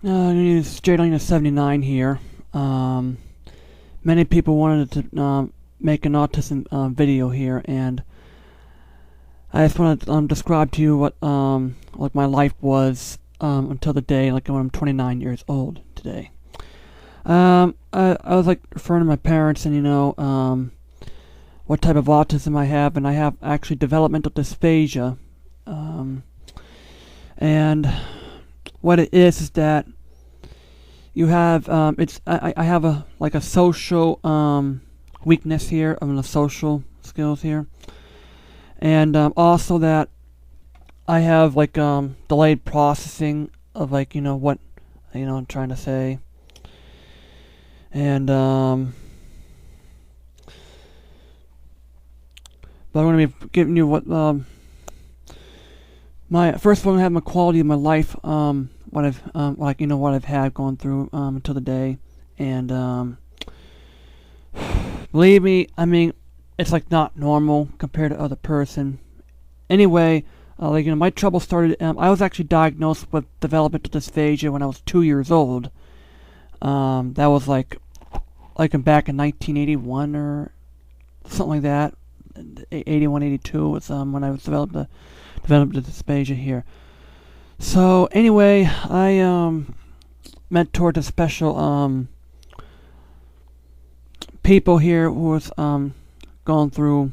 It's Jadalina 79 here. Many people wanted to make an autism video here, and I just want to describe to you what like my life was until the day like when I'm 29 years old today. I was like referring to my parents and what type of autism I have, and I have actually developmental dysphasia. And what it is that you have I have a social weakness here of the social skills here, and also that I have delayed processing of what I'm trying to say, and but I'm going to be giving you what my first of all, I'm gonna have my quality of my life, what I've what I've had going through until the day, and believe me, I mean, it's like not normal compared to other person. Anyway, my trouble started. I was actually diagnosed with developmental dysphasia when I was 2 years old. That was like back in 1981 or something like that. 81, 82 was when I was developed the dysphasia here. So anyway, I mentored a special people here who was going through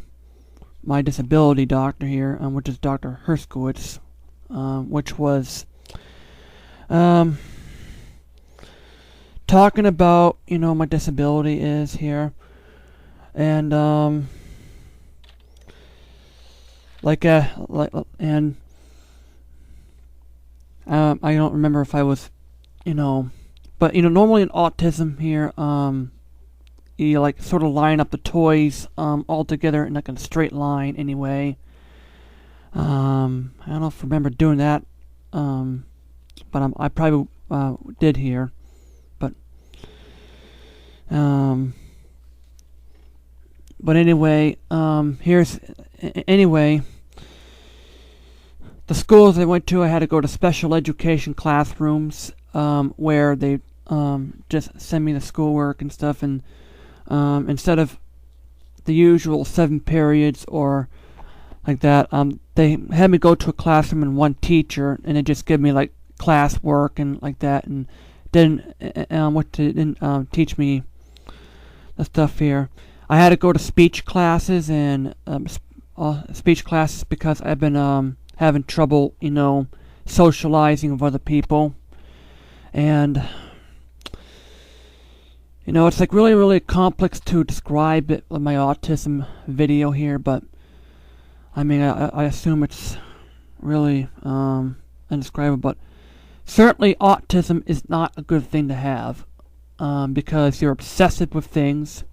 my disability doctor here, which is Dr. Herskowitz, which was talking about my disability is here, and and I don't remember if I was, but normally in autism here, you sort of line up the toys all together in a straight line. Anyway, I don't know if I remember doing that, but I probably did here, but anyway, anyway, the schools I went to, I had to go to special education classrooms where they just send me the schoolwork and stuff, and instead of the usual 7 periods or like that, they had me go to a classroom and one teacher, and they just give me class work and like that, and didn't teach me the stuff here. I had to go to speech classes and speech classes because I've been having trouble, socializing with other people, and it's really, really complex to describe it with my autism video here, but I mean, I assume it's really indescribable, but certainly autism is not a good thing to have, because you're obsessive with things.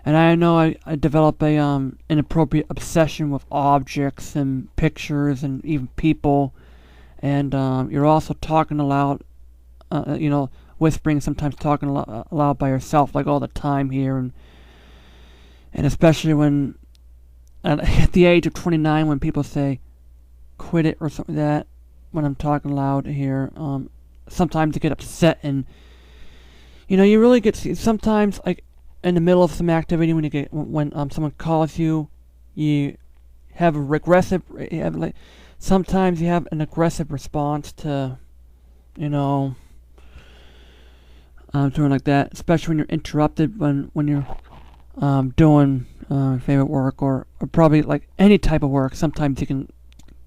And I know I developed a inappropriate obsession with objects and pictures and even people, and you're also talking aloud, whispering, sometimes talking aloud by yourself, all the time here, and especially when at the age of 29, when people say quit it or something like that, when I'm talking loud here, sometimes you get upset, and you really get sometimes in the middle of some activity when someone calls you, you have a regressive. Sometimes you have an aggressive response to, doing like that, especially when you're interrupted when you're doing favorite work or probably any type of work. Sometimes you can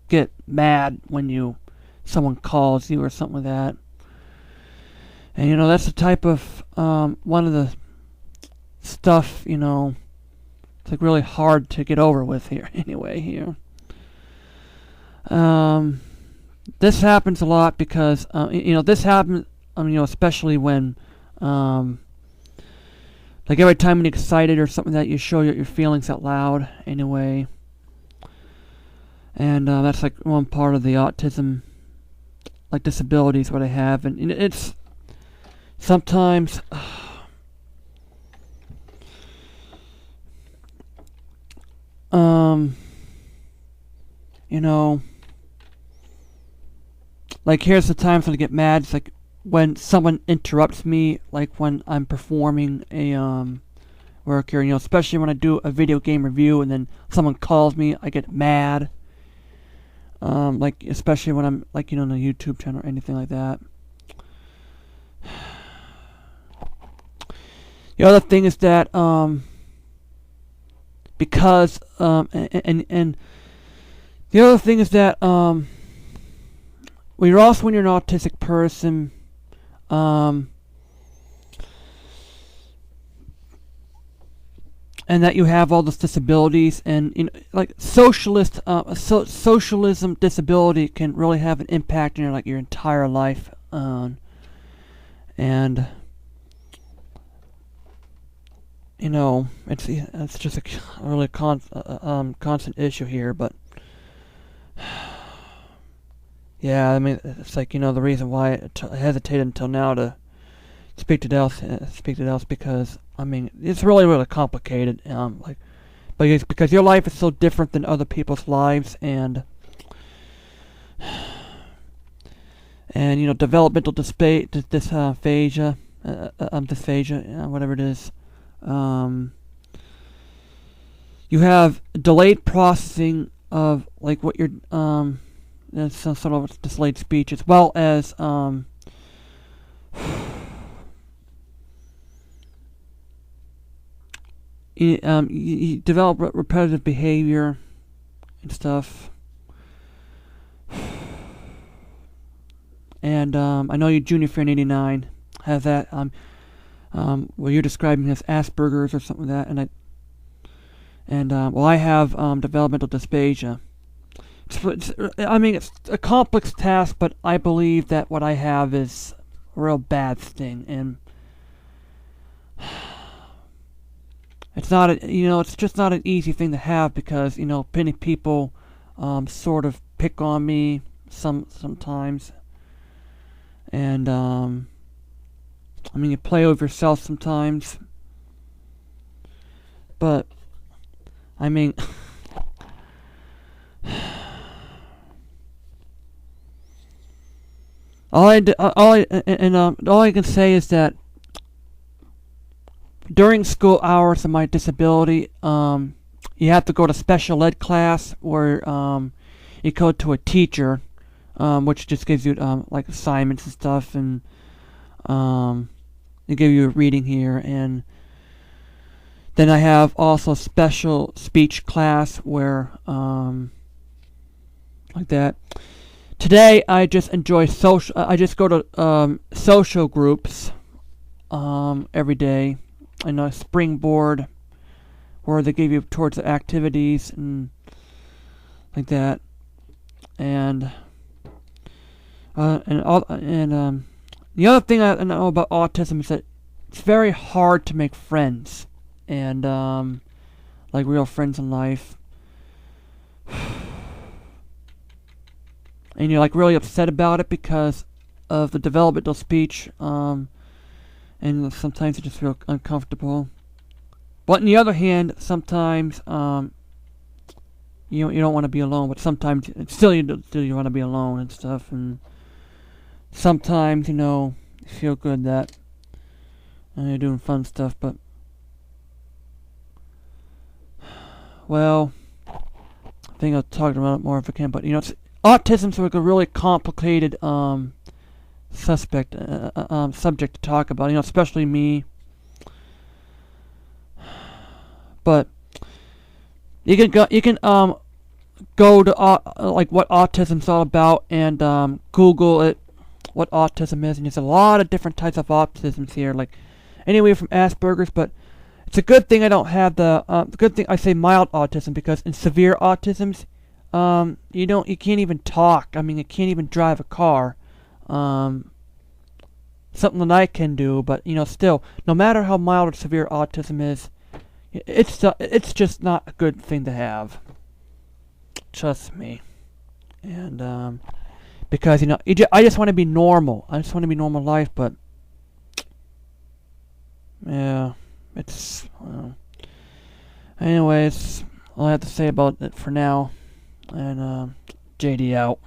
get mad when someone calls you or something like that, and that's the type of one of the stuff, it's really hard to get over with here. Anyway, here, this happens a lot because this happens, especially when every time when you're excited or something that you show your feelings out loud. Anyway, and that's one part of the autism disabilities what I have, and it's sometimes. Here's the times when I get mad. It's when someone interrupts me, like when I'm performing a work here, especially when I do a video game review and then someone calls me, I get mad. Like especially when I'm like on a YouTube channel or anything like that. The other thing is that because and the other thing is that when you're an autistic person, and that you have all those disabilities, and like socialism disability can really have an impact in your entire life, and it's just a really constant issue here, but yeah, I mean, it's like the reason why I hesitated until now to speak to Dallas because I mean it's really complicated, but because your life is so different than other people's lives, and developmental dysphasia, whatever it is, you have delayed processing of like what you're that's some sort of delayed speech, as well as you develop repetitive behavior and stuff. And I know you, Junior Fan 89, has that. Well, you're describing as Asperger's or something like that, and I have developmental dysphasia. I mean, it's a complex task, but I believe that what I have is a real bad thing, and it's not it's just not an easy thing to have, because many people sort of pick on me sometimes, and I mean, you play with yourself sometimes, but I mean all I can say is that during school hours of my disability, you have to go to special ed class, where you go to a teacher, which just gives you like assignments and stuff, and they give you a reading here, and then I have also special speech class where like that. Today I just enjoy social. I just go to social groups every day, and a springboard where they give you towards the activities and like that, and the other thing I know about autism is that it's very hard to make friends, and like real friends in life. And you're like really upset about it because of the developmental speech, and sometimes you just feel uncomfortable. But on the other hand, sometimes you don't want to be alone, but sometimes still you want to be alone and stuff, and sometimes you feel good that you're doing fun stuff, but well, I think I'll talk about it more if I can, but autism's like a really complicated subject to talk about, especially me. But you can go to like what autism's all about, and Google it, what autism is, and there's a lot of different types of autisms here, like anyway from Asperger's. But it's a good thing I don't have the good thing I say mild autism, because in severe autisms, you can't even talk. I mean, you can't even drive a car. Something that I can do, but still, no matter how mild or severe autism is, it's just not a good thing to have. Trust me. And because I just want to be normal. I just want to be normal life, but yeah, it's anyways, all I have to say about it for now. And JD out.